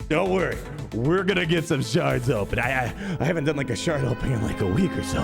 Don't worry, we're gonna get some shards open. I haven't done like a shard opening in like a week or so.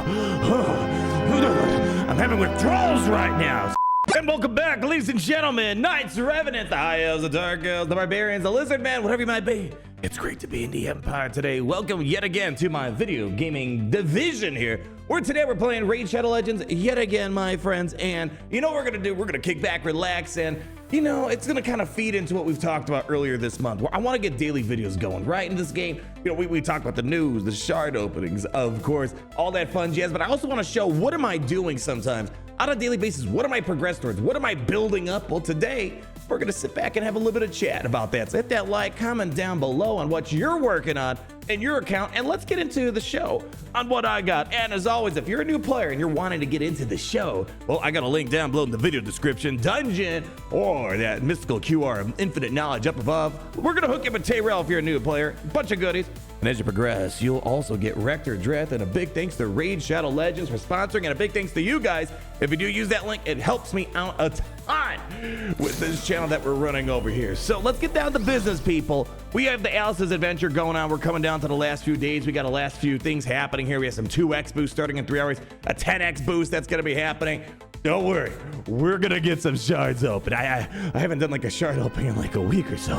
I'm having withdrawals right now. And welcome back, ladies and gentlemen, Knights, Revenants, the High Elves, the Dark Elves, the Barbarians, the Lizard Man, whatever you might be. It's great to be in the Empire today. Welcome yet again to my video gaming division here, where today we're playing Raid Shadow Legends yet again, my friends. And you know what we're gonna do? We're gonna kick back, relax, and you know, it's gonna kind of feed into what we've talked about earlier this month, where I want to get daily videos going, right? In this game, you know, we talk about the news, the shard openings, of course, all that fun jazz, but I also want to show what am I doing sometimes on a daily basis. What am I progressing towards? What am I building up? Well, today we're gonna sit back and have a little bit of chat about that. So hit that like, comment down below on what you're working on in your account, and let's get into the show on what I got. And as always, if you're a new player and you're wanting to get into the show, well, I got a link down below in the video description, dungeon, or that mystical QR infinite knowledge up above. We're gonna hook you up with Tyrell if you're a new player, bunch of goodies. And as you progress, you'll also get Rector Dreth, and a big thanks to Raid Shadow Legends for sponsoring, and a big thanks to you guys. If you do use that link, it helps me out a ton with this channel that we're running over here. So let's get down to business, people. We have the Alice's Adventure going on. We're coming down to the last few days. We got the last few things happening here. We have some 2x boost starting in 3 hours, a 10x boost that's gonna be happening. Don't worry, we're gonna get some shards open. I haven't done like a shard opening in like a week or so.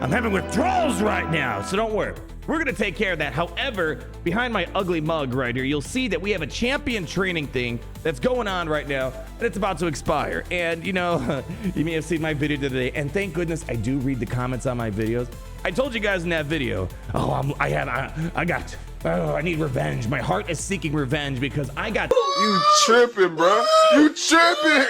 I'm having withdrawals right now, so don't worry. We're gonna take care of that. However, behind my ugly mug right here, you'll see that we have a champion training thing that's going on right now, and it's about to expire. And you know, you may have seen my video today, and thank goodness I do read the comments on my videos. I told you guys in that video, I need revenge. My heart is seeking revenge because I got You tripping, bro. You tripping.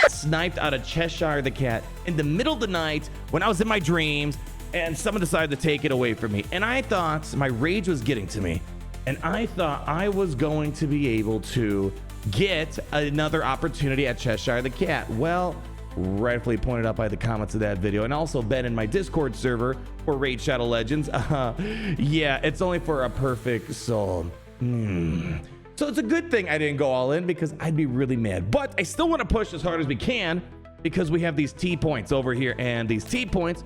sniped out of Cheshire the cat in the middle of the night when I was in my dreams, and someone decided to take it away from me. And I thought my rage was getting to me, and I thought I was going to be able to get another opportunity at Cheshire the cat. Well, rightfully pointed out by the comments of that video, and also been in my Discord server for Raid Shadow Legends. Yeah, it's only for a perfect soul. So it's a good thing I didn't go all in, because I'd be really mad. But I still want to push as hard as we can, because we have these T points over here, and these T points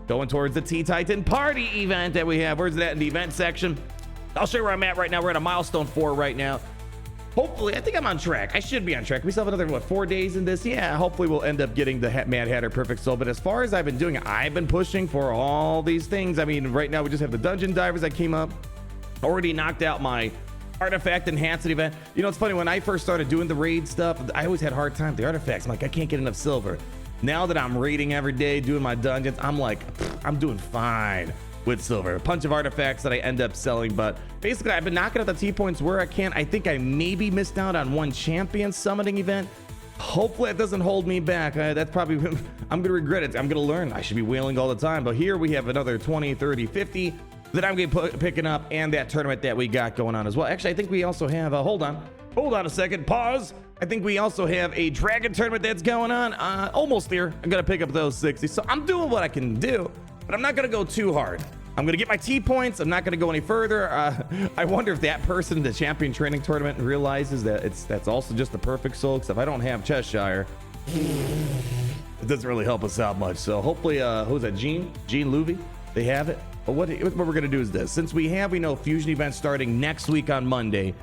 going towards the T-Titan party event that we have. Where's that in the event section? I'll show you where I'm at right now. We're at a milestone 4 right now. Hopefully, I think I'm on track. I should be on track. We still have another, what, 4 days in this? Yeah, hopefully we'll end up getting the Mad Hatter Perfect Soul. But as far as I've been doing, I've been pushing for all these things. I mean, right now we just have the Dungeon Divers that came up. Already knocked out my Artifact Enhanced event. You know, it's funny, when I first started doing the raid stuff, I always had a hard time with the artifacts. I'm like, I can't get enough silver. Now that I'm raiding every day, doing my dungeons, I'm like, I'm doing fine with silver. A bunch of artifacts that I end up selling, but basically I've been knocking out the T points where I can. I think I maybe missed out on one champion summoning event. Hopefully it doesn't hold me back. That's probably, I'm gonna regret it. I'm gonna learn. I should be whaling all the time, but here we have another 20, 30, 50 that I'm gonna be picking up, and that tournament that we got going on as well. Actually, I think we also have, hold on a second, pause. I think we also have a dragon tournament that's going on. Almost there. I'm gonna pick up those 60. So I'm doing what I can do, but I'm not gonna go too hard. I'm gonna get my T points. I'm not gonna go any further. I wonder if that person in the champion training tournament realizes that that's also just the perfect soul, because if I don't have Cheshire, it doesn't really help us out much. So hopefully, who's that, Jean Louvy, they have it. But what we're gonna do is this: since we know fusion events starting next week on Monday,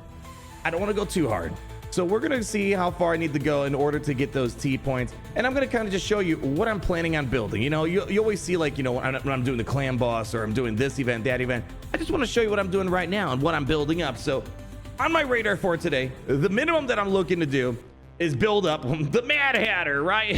I don't want to go too hard. So we're gonna see how far I need to go in order to get those T points, and I'm gonna kind of just show you what I'm planning on building. You know, you always see, like, you know, when I'm doing the clan boss, or I'm doing this event, that event. I just want to show you what I'm doing right now and what I'm building up. So on my radar for today, the minimum that I'm looking to do is build up the Mad Hatter, right?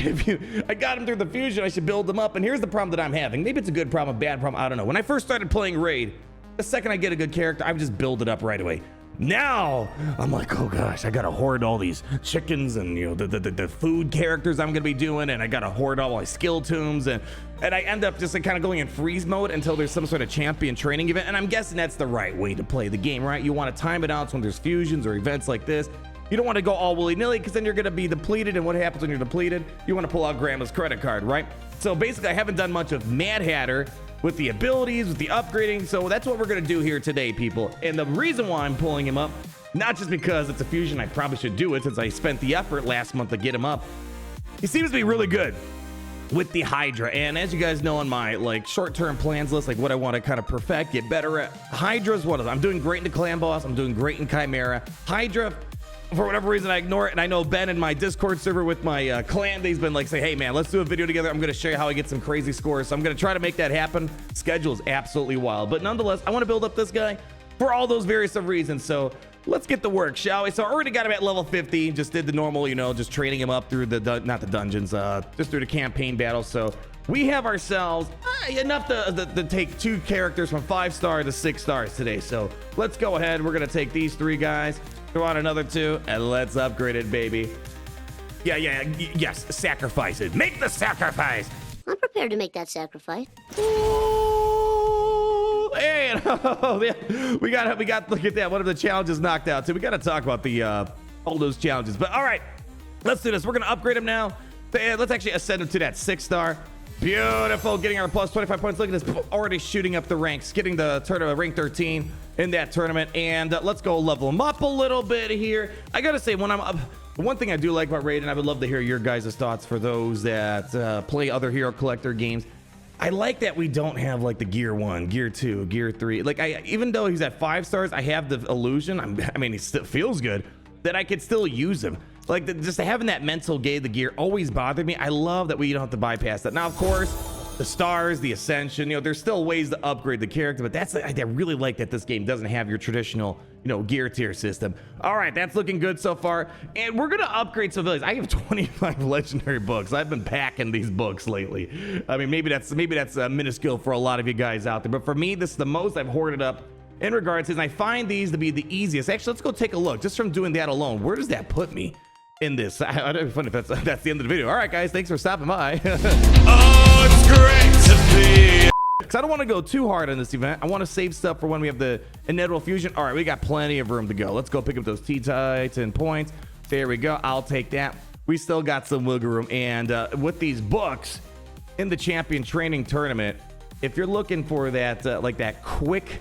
I got him through the fusion, I should build them up. And here's the problem that I'm having. Maybe it's a good problem, a bad problem, I don't know. When I first started playing Raid, the second I get a good character, I would just build it up right away. Now I'm like, oh gosh, I gotta hoard all these chickens and, you know, the food characters I'm gonna be doing, and I gotta hoard all my skill tombs, and I end up just like kind of going in freeze mode until there's some sort of champion training event. And I'm guessing that's the right way to play the game, right? You want to time it out so when there's fusions or events like this. You don't want to go all willy-nilly, because then you're going to be depleted, and what happens when you're depleted? You want to pull out grandma's credit card, right? So basically, I haven't done much of Mad Hatter with the abilities, with the upgrading, so that's what we're going to do here today, people. And the reason why I'm pulling him up, not just because it's a fusion, I probably should do it since I spent the effort last month to get him up. He seems to be really good. with the Hydra. And as you guys know, on my like short-term plans list, like what I want to kind of perfect, get better at, Hydra's one of them. I'm doing great in the clan boss. I'm doing great in Chimera. Hydra, for whatever reason, I ignore it. And I know Ben in my Discord server with my clan, he's been like, say, hey man, let's do a video together. I'm going to show you how I get some crazy scores. So I'm going to try to make that happen. Schedule is absolutely wild, but nonetheless, I want to build up this guy for all those various reasons. So let's get to work, shall we? So I already got him at level 50. Just did the normal, you know, just training him up through the, not the dungeons, just through the campaign battles. So we have ourselves enough to take 2 characters from 5-star to 6 stars today. So let's go ahead. We're going to take these 3 guys, throw on another 2, and let's upgrade it, baby. Yes, sacrifice it. Make the sacrifice. I'm prepared to make that sacrifice. Hey, we got look at that. One of the challenges knocked out too. We got to talk about the all those challenges. But all right, let's do this. We're gonna upgrade him now. Let's actually ascend him to that 6-star. Beautiful, getting our plus 25 points. Look at this, already shooting up the ranks, getting the tournament rank 13 in that tournament. And let's go level him up a little bit here. I gotta say, when I'm up, one thing I do like about Raiden, I would love to hear your guys' thoughts for those that play other Hero Collector games. I like that we don't have like the gear 1, gear 2, gear 3. Like even though he's at 5 stars, I have the illusion. I mean, he still feels good that I could still use him. Like just having that mental gauge, the gear always bothered me. I love that we don't have to bypass that. Now, of course, the stars, the ascension, you know, there's still ways to upgrade the character, but I really like that this game doesn't have your traditional, you know, gear tier system. All right, that's looking good so far. And we're gonna upgrade civilians. I have 25 legendary books. I've been packing these books lately. I mean, maybe that's minuscule for a lot of you guys out there, but for me, this is the most I've hoarded up in regards to, and I find these to be the easiest. Actually, let's go take a look. Just from doing that alone, where does that put me in this? I don't know if that's the end of the video. All right, guys, thanks for stopping by. Oh, it's great to be. Because I don't want to go too hard on this event. I want to save stuff for when we have the inevitable fusion. All right, we got plenty of room to go. Let's go pick up those T-Titan points. There we go. I'll take that. We still got some wiggle room. And with these books in the champion training tournament, if you're looking for that, like that quick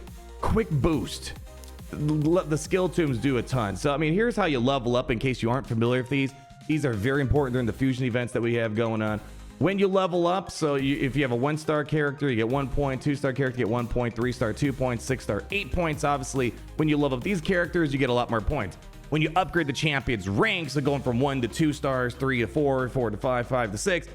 boost, the skill tombs do a ton. So, I mean, here's how you level up in case you aren't familiar with these. These are very important during the fusion events that we have going on. When you level up, so if you have a 1-star character, you get 1 point, 2-star character, you get 1 point, 3-star, 2 points, 6-star, 8 points. Obviously, when you level up these characters, you get a lot more points. When you upgrade the champion's ranks, so going from 1 to 2 stars, 3 to 4, 4 to 5, 5 to 6,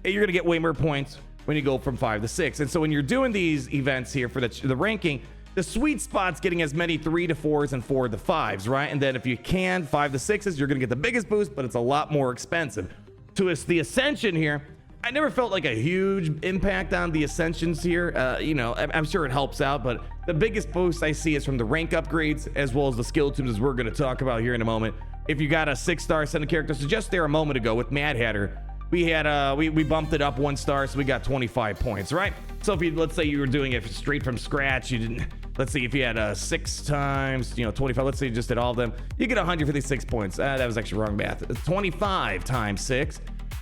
you're going to get way more points when you go from 5 to 6. And so when you're doing these events here for the ranking, the sweet spot's getting as many 3 to 4s and 4 to 5s, right? And then if you can, 5 to 6s, you're going to get the biggest boost, but it's a lot more expensive. To us, the Ascension here, I never felt like a huge impact on the Ascensions here. You know, I'm sure it helps out, but the biggest boost I see is from the rank upgrades as well as the skill tombs, as we're going to talk about here in a moment. If you got a 6-star Ascended character, so just there a moment ago with Mad Hatter, we had we bumped it up 1 star, so we got 25 points, right? So if you, let's say you were doing it straight from scratch, you didn't, let's see if you had 6 times, you know, 25, let's say you just did all of them, you get 156 points. That was actually wrong math. 25 times 6,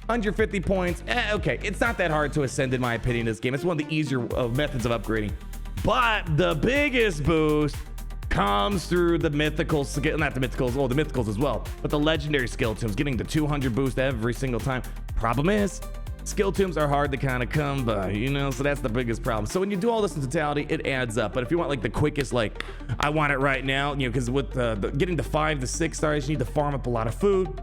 150 points. Okay, it's not that hard to ascend in my opinion in this game. It's one of the easier methods of upgrading. But the biggest boost comes through the mythicals, not the mythicals, well, the mythicals as well, but the legendary skill tombs, getting the 200 boost every single time. Problem is, skill tombs are hard to kind of come by, you know, so that's the biggest problem. So when you do all this in totality, it adds up. But if you want like the quickest, like I want it right now, you know, because with getting to 5 to 6 stars, you need to farm up a lot of food,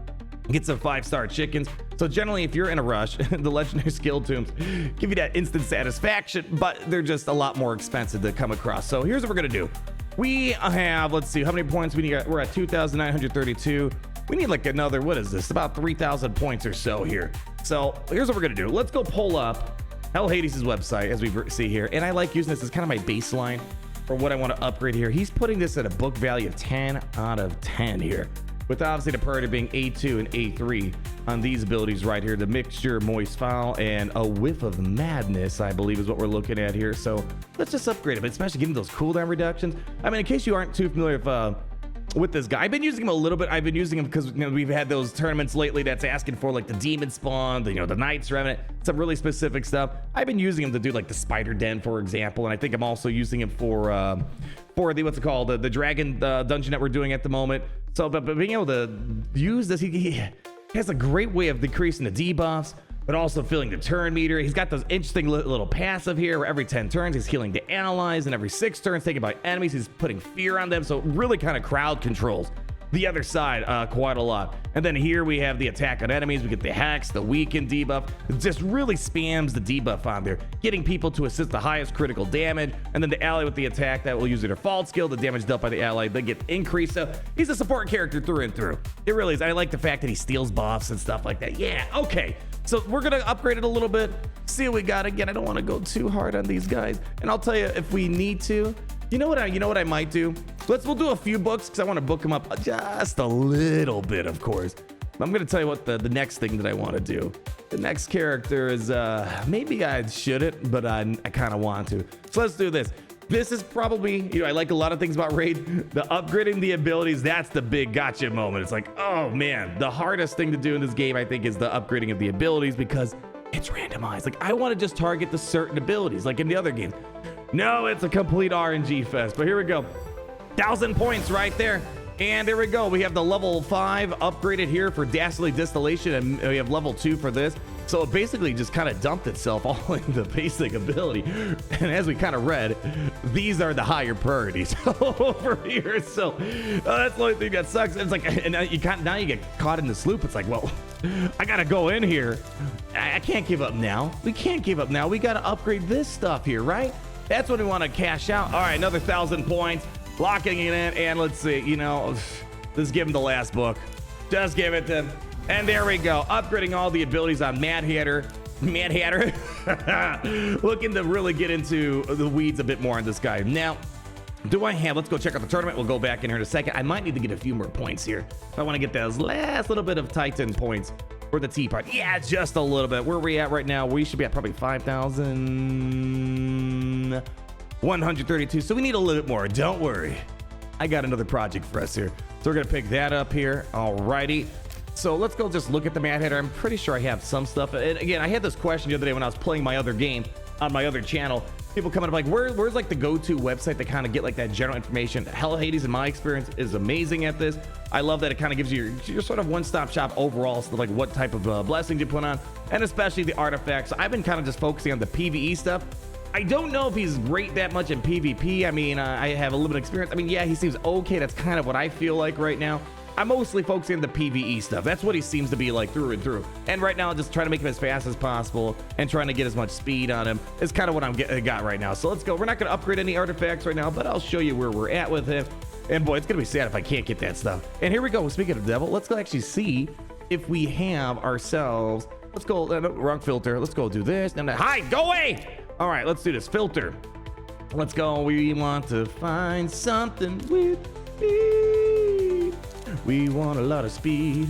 get some 5-star chickens. So generally, if you're in a rush, the legendary skill tombs give you that instant satisfaction, but they're just a lot more expensive to come across. So here's what we're gonna do. We have, let's see, how many points we need? We're at 2,932. We need like another, what is this? About 3,000 points or so here. So here's what we're gonna do. Let's go pull up Hell Hades' website, as we see here. And I like using this as kind of my baseline for what I want to upgrade here. He's putting this at a book value of 10 out of 10 here, with obviously the priority being A2 and A3 on these abilities right here. The Mixture, Moist Foul, and a Whiff of Madness, I believe, is what we're looking at here. So let's just upgrade it, but especially getting those cooldown reductions. I mean, in case you aren't too familiar with this guy, I've been using him a little bit. I've been using him because, you know, we've had those tournaments lately that's asking for like the Demon Spawn, the, you know, the Knights Revenant, some really specific stuff. I've been using him to do like the Spider Den, for example, and I think I'm also using him for the, what's it called, the Dragon dungeon that we're doing at the moment. So, but being able to use this, he has a great way of decreasing the debuffs, but also filling the turn meter. He's got those interesting little passive here where every 10 turns he's healing the allies, and every 6 turns taken by enemies he's putting fear on them. So really kind of crowd controls the other side quite a lot. And then here we have the attack on enemies. We get the hex, the weaken debuff. It just really spams the debuff on there, getting people to assist the highest critical damage. And then the ally with the attack that will use their default skill, the damage dealt by the ally, they get increased. So he's a support character through and through. It really is. I like the fact that he steals buffs and stuff like that. Yeah, okay. So we're gonna upgrade it a little bit, see what we got. Again, I don't want to go too hard on these guys, and I'll tell you if we need to. You know what I might do? We'll do a few books because I want to book them up just a little bit, of course. I'm gonna tell you what the next thing that I want to do. The next character is maybe I shouldn't, but I kind of want to. So let's do this. This is probably, I like a lot of things about Raid. The upgrading the abilities, that's the big gotcha moment. It's like, oh man, the hardest thing to do in this game, I think, is the upgrading of the abilities because it's randomized. Like, I want to just target the certain abilities, like in the other games. No, it's a complete RNG fest. But here we go. 1,000 points right there. And there we go. We have the level 5 upgraded here for Dastardly Distillation, and we have level 2 for this. So it basically just kind of dumped itself all in the basic ability. And as we kind of read, these are the higher priorities over here. So that's the only thing that sucks. It's like, and now you get caught in the loop. It's like, well, I got to go in here. I can't give up now. We can't give up now. We got to upgrade this stuff here, right? That's what we want to cash out. All right, another 1,000 points. Locking it in, and let's see, let's give him the last book. Just give it to him. And there we go. Upgrading all the abilities on Mad Hatter. Looking to really get into the weeds a bit more on this guy. Now, let's go check out the tournament. We'll go back in here in a second. I might need to get a few more points here. I want to get those last little bit of Titan points for the teapot. Yeah, just a little bit. Where are we at right now? We should be at probably 5,132. So we need a little bit more. Don't worry. I got another project for us here. So we're going to pick that up here. Alrighty. So let's go just look at the Mad Hatter. I'm pretty sure I have some stuff. And again, I had this question the other day when I was playing my other game on my other channel. People coming up like, where's like the go-to website to kind of get like that general information? Hell, Hades, in my experience, is amazing at this. I love that it kind of gives you your sort of one-stop shop overall, so like what type of blessings you put on, and especially the artifacts. So I've been kind of just focusing on the PvE stuff. I don't know if he's great that much in PvP. I mean, I have a little bit of experience. I mean, yeah, he seems okay. That's kind of what I feel like right now. I'm mostly focusing on the PvE stuff. That's what he seems to be like through and through. And right now, just trying to make him as fast as possible and trying to get as much speed on him is kind of what I got right now. So let's go. We're not going to upgrade any artifacts right now, but I'll show you where we're at with him. And boy, it's going to be sad if I can't get that stuff. And here we go. Speaking of devil, let's go actually see if we have ourselves. Let's go. Wrong filter. Let's go do this. Hi, go away. All right, let's do this filter. Let's go. We want to find something with speed. We want a lot of speed.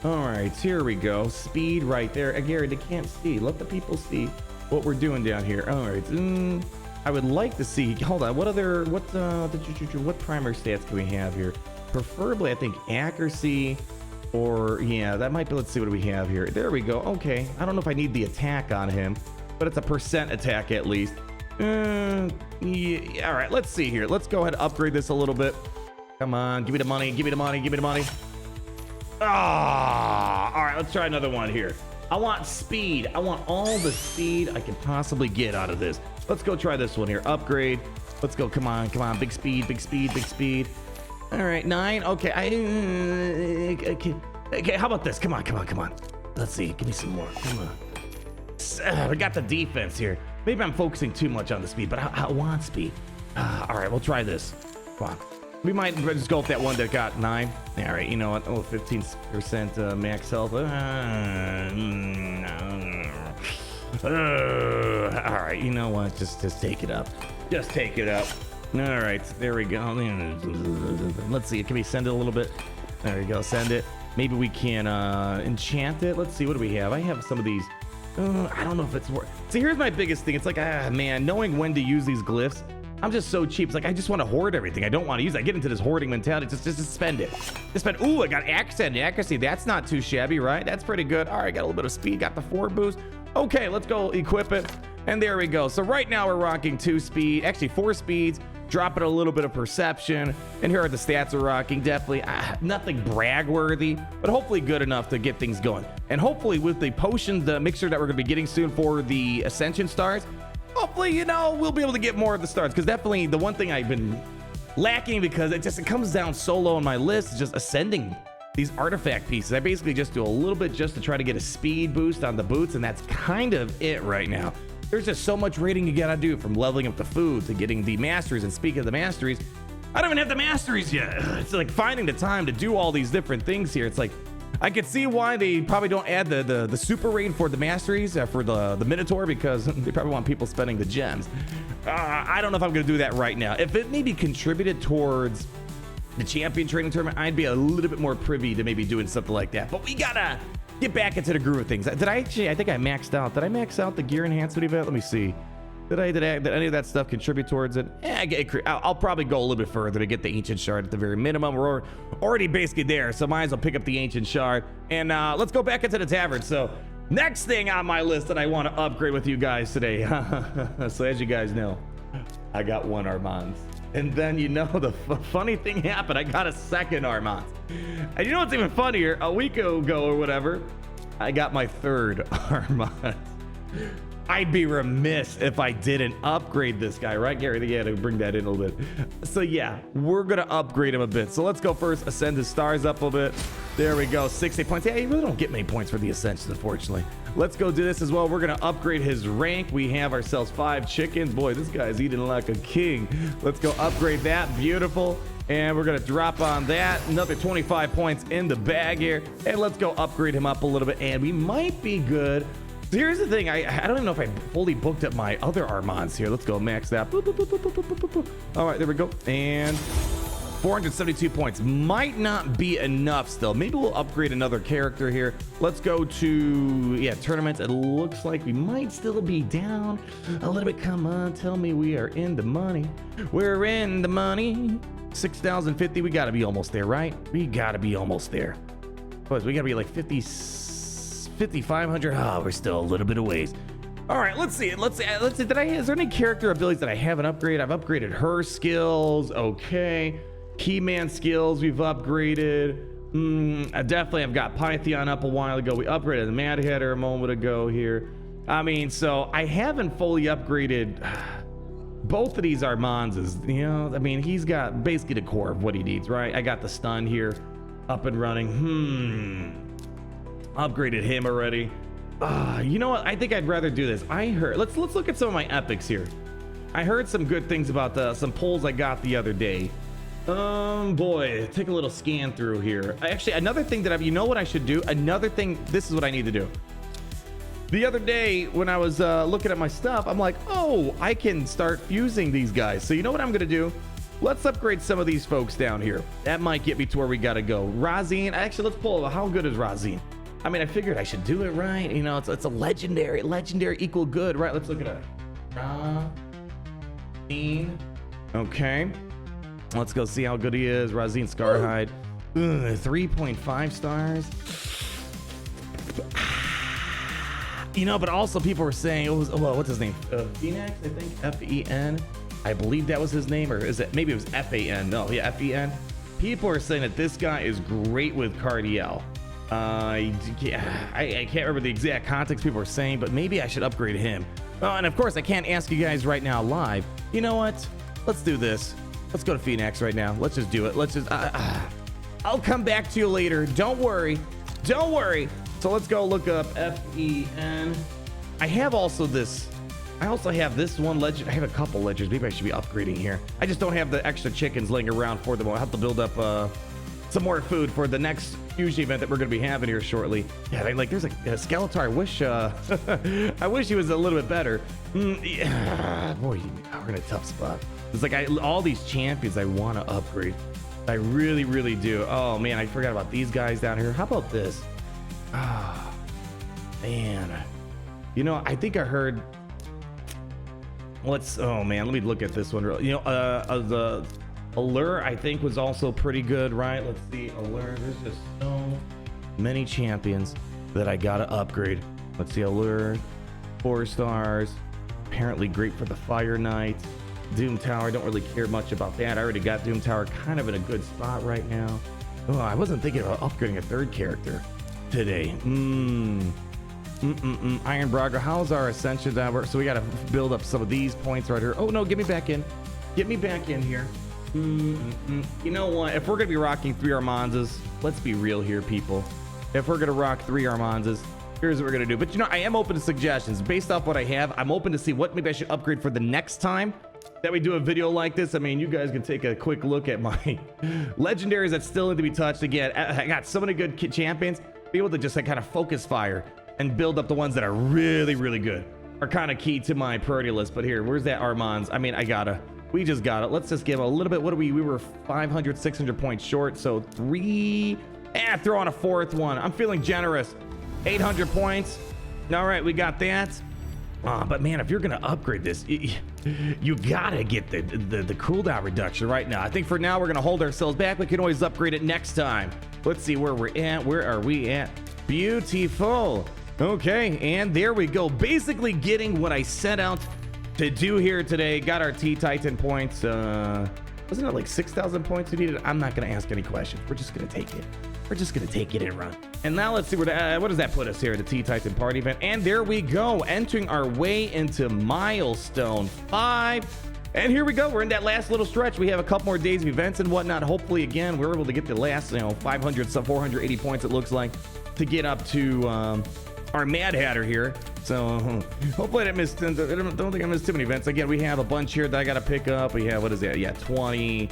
All right, here we go. Speed right there. Gary, they can't see. Let the people see what we're doing down here. All right. I would like to see. Hold on. What primary stats can we have here? Preferably, I think accuracy, or yeah, that might be. Let's see what we have here. There we go. Okay. I don't know if I need the attack on him, but it's a % attack at least. Yeah, all right, let's see here. Let's go ahead and upgrade this a little bit. Come on, give me the money, give me the money, give me the money. Ah, all right, let's try another one here. I want speed. I want all the speed I can possibly get out of this. Let's go try this one here. Upgrade. Let's go. Come on, come on. Big speed, big speed, big speed. All right, 9. Okay, okay, how about this? Come on, come on, come on. Let's see. Give me some more. Come on. We got the defense here. Maybe I'm focusing too much on the speed, but I want speed. All right, we'll try this. Come on. We might just go with that one that got 9. All right, you know what? Oh, 15% max health. All right, you know what? Just take it up. Just take it up. All right, there we go. Let's see. Can we send it a little bit? There we go. Send it. Maybe we can enchant it. Let's see. What do we have? I have some of these. I don't know if it's worth. See, here's my biggest thing. It's like, man, knowing when to use these glyphs. I'm just so cheap. It's like, I just want to hoard everything. I don't want to use it. I get into this hoarding mentality. Just spend it. Just spend. Ooh, I got accent and accuracy. That's not too shabby, right? That's pretty good. All right, got a little bit of speed. Got the 4 boost. Okay, let's go equip it. And there we go. So right now we're rocking 2 speed, actually 4 speeds, dropping a little bit of perception. And here are the stats we're rocking. Definitely nothing brag worthy, but hopefully good enough to get things going. And hopefully with the potion, the mixture that we're going to be getting soon for the Ascension stars, hopefully, you know, we'll be able to get more of the stars. Because definitely the one thing I've been lacking, because it comes down so low on my list, is just ascending these artifact pieces. I basically just do a little bit just to try to get a speed boost on the boots, and that's kind of it right now. There's just so much raiding you gotta do, from leveling up the food to getting the masteries. And speaking of the masteries, I don't even have the masteries yet. It's like finding the time to do all these different things here. It's like, I could see why they probably don't add the super raid for the masteries, for the Minotaur, because they probably want people spending the gems. I don't know if I'm gonna do that right now. If it maybe contributed towards the champion training tournament, I'd be a little bit more privy to maybe doing something like that. But we gotta get back into the groove of things. Did I actually, I think I maxed out. Did I max out the gear enhancement event? Let me see. Did any of that stuff contribute towards it? I'll probably go a little bit further to get the ancient shard at the very minimum. We're already basically there, so might as well pick up the ancient shard. And let's go back into the tavern. So next thing on my list that I want to upgrade with you guys today. So as you guys know, I got 1 Armanz. And then, you know, the funny thing happened. I got a 2nd Armanz. And you know what's even funnier? A week ago or whatever, I got my 3rd Armanz. I'd be remiss if I didn't upgrade this guy, right, Gary? Yeah, to bring that in a little bit. So yeah, we're gonna upgrade him a bit. So let's go first, ascend his stars up a little bit. There we go, 60 points. Yeah, you really don't get many points for the ascension, unfortunately. Let's go do this as well. We're gonna upgrade his rank. We have ourselves 5 chickens. Boy, this guy's eating like a king. Let's go upgrade that, beautiful. And we're gonna drop on that, another 25 points in the bag here. And let's go upgrade him up a little bit, and we might be good. So here's the thing, I don't even know if I fully booked up my other Armanz here. Let's go max that. Boop, boop, boop, boop, boop, boop, boop. All right, there we go. And 472 points. Might not be enough still. Maybe we'll upgrade another character here. Let's go to, yeah, tournaments. It looks like we might still be down a little bit. Come on, tell me we are in the money. We're in the money. 6,050, we gotta be almost there, right? We gotta be almost there. Boys, we gotta be like 5,500. Oh, we're still a little bit of ways. All right, let's see. Let's see. Is there any character abilities that I haven't upgraded? I've upgraded her skills. Okay. Keyman skills we've upgraded. I definitely have got Python up a while ago. We upgraded the Mad Hatter a moment ago here. I mean, so I haven't fully upgraded both of these Armanzes. You know, I mean, he's got basically the core of what he needs, right? I got the stun here up and running. Upgraded him already. You know what? I think I'd rather do this. I heard. Let's look at some of my epics here. I heard some good things about some polls I got the other day. Boy, take a little scan through here. Actually, another thing that you know what I should do? Another thing. This is what I need to do. The other day when I was looking at my stuff, I'm like, oh, I can start fusing these guys. So you know what I'm gonna do? Let's upgrade some of these folks down here. That might get me to where we gotta go. Razine. Actually, let's pull. How good is Razine? I mean, I figured I should do it, right? You know, it's a legendary equal good, right? Let's look at it. Razine. Okay. Let's go see how good he is. Razine Scarhide. 3.5 stars. You know, but also people were saying, what's his name? Phoenix, I think. F-E-N. I believe that was his name, or is it? Maybe it was F-A-N. No, yeah, F-E-N. People are saying that this guy is great with Cardiel. I can't remember the exact context people were saying, but maybe I should upgrade him. Oh, and of course, I can't ask you guys right now live. You know what? Let's do this. Let's go to Phoenix right now. Let's just do it. Let's just... I'll come back to you later. Don't worry. Don't worry. So let's go look up F-E-N. I have also this... I also have this one legend. I have a couple legends. Maybe I should be upgrading here. I just don't have the extra chickens laying around for them. I'll have to build up some more food for the next fusion event that we're going to be having here shortly. Yeah, like there's a Skeletor. I wish I wish he was a little bit better. Yeah, boy, we're in a tough spot. It's like all these champions I want to upgrade. I really, really do. Oh man, I forgot about these guys down here. How about this? Ah, man. You know, I think I heard. Oh man, let me look at this one. You know, the Allure I think was also pretty good, right? Let's see, Allure. There's just so many champions that I gotta upgrade. Let's see, Allure, 4 stars. apparently great for the Fire Knight. Doom Tower, don't really care much about that. I already got Doom Tower kind of in a good spot right now. Oh, I wasn't thinking about upgrading a third character today. Iron Braga, how's our Ascension that work? So we got to build up some of these points right here. Oh no, get me back in. Get me back in here. You know what? If we're going to be rocking 3 Armanzes, let's be real here, people. If we're going to rock 3 Armanzes, here's what we're going to do. But you know, I am open to suggestions. Based off what I have, I'm open to see what maybe I should upgrade for the next time that we do a video like this. I mean, you guys can take a quick look at my legendaries that still need to be touched. Again, I got so many good champions. Be able to just like kind of focus fire and build up the ones that are really, really good are kind of key to my priority list. But here, where's that Armanz? I mean, we just got it. Let's just give a little bit. What are we were 500, 600 points short. So 3, throw on a 4th one. I'm feeling generous. 800 points. All right, we got that. But man, if you're gonna upgrade this, you gotta get the cooldown reduction right now. I think for now we're gonna hold ourselves back. We can always upgrade it next time. Let's see where we're at. Where are we at? Beautiful. Okay, and there we go. Basically getting what I set out to do here today. Got our T-Titan points. Wasn't it like 6,000 points we needed? I'm not gonna ask any questions. We're just gonna take it. We're just gonna take it and run. And now let's see what does that put us here at the T-Titan party event. And there we go, entering our way into milestone 5. And here we go. We're in that last little stretch. We have a couple more days of events and whatnot. Hopefully, again, we're able to get the last, 500, some 480 points. It looks like to get up to our Mad Hatter here. So hopefully I didn't miss. Don't think I missed too many events. Again, we have a bunch here that I got to pick up. We have, what is that? Yeah, 20,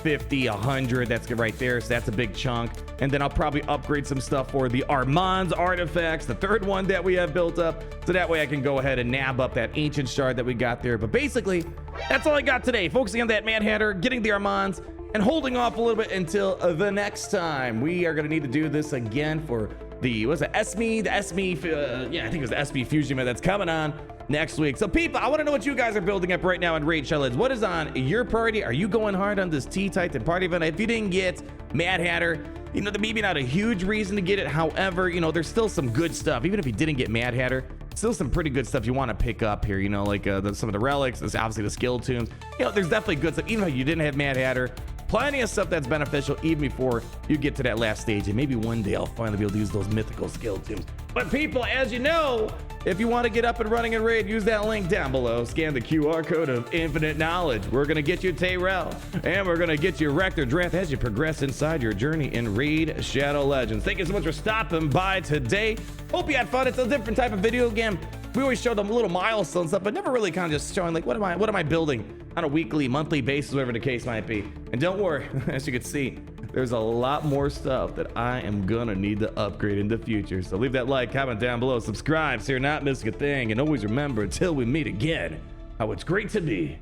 50, 100. That's good right there. So that's a big chunk. And then I'll probably upgrade some stuff for the Armanz artifacts, the 3rd one that we have built up. So that way I can go ahead and nab up that ancient shard that we got there. But basically, that's all I got today. Focusing on that Mad Hatter, getting the Armanz, and holding off a little bit until the next time. We are going to need to do this again for the, what's it, Esme? The Esme, yeah, I think it was the Esme Fusion that's coming on next week. So people, I want to know what you guys are building up right now in Raid Shadow. What is on your party? Are you going hard on this T-Titan party event? If you didn't get Mad Hatter, maybe not a huge reason to get it. However, there's still some good stuff. Even if you didn't get Mad Hatter, still some pretty good stuff you want to pick up here. Like some of the relics, there's obviously the skill tunes. There's definitely good stuff. Even if you didn't have Mad Hatter, plenty of stuff that's beneficial even before you get to that last stage. And maybe one day I'll finally be able to use those mythical skill tunes. But people, as you know, if you want to get up and running in Raid, use that link down below. Scan the QR code of infinite knowledge. We're going to get you Tayrell, and we're going to get you Rector Draft as you progress inside your journey in Raid Shadow Legends. Thank you so much for stopping by today. Hope you had fun. It's a different type of video game. We always show them little milestones stuff, but never really kind of just showing like what am I building on a weekly, monthly basis, whatever the case might be. And don't worry, as you can see, there's a lot more stuff that I am gonna need to upgrade in the future. So leave that like, comment down below, subscribe so you're not missing a thing, and always remember, until we meet again, how it's great to be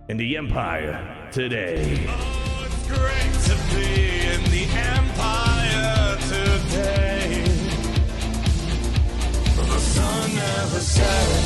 in the Empire today. Oh, it's great to be in the Empire today. The sun never sets.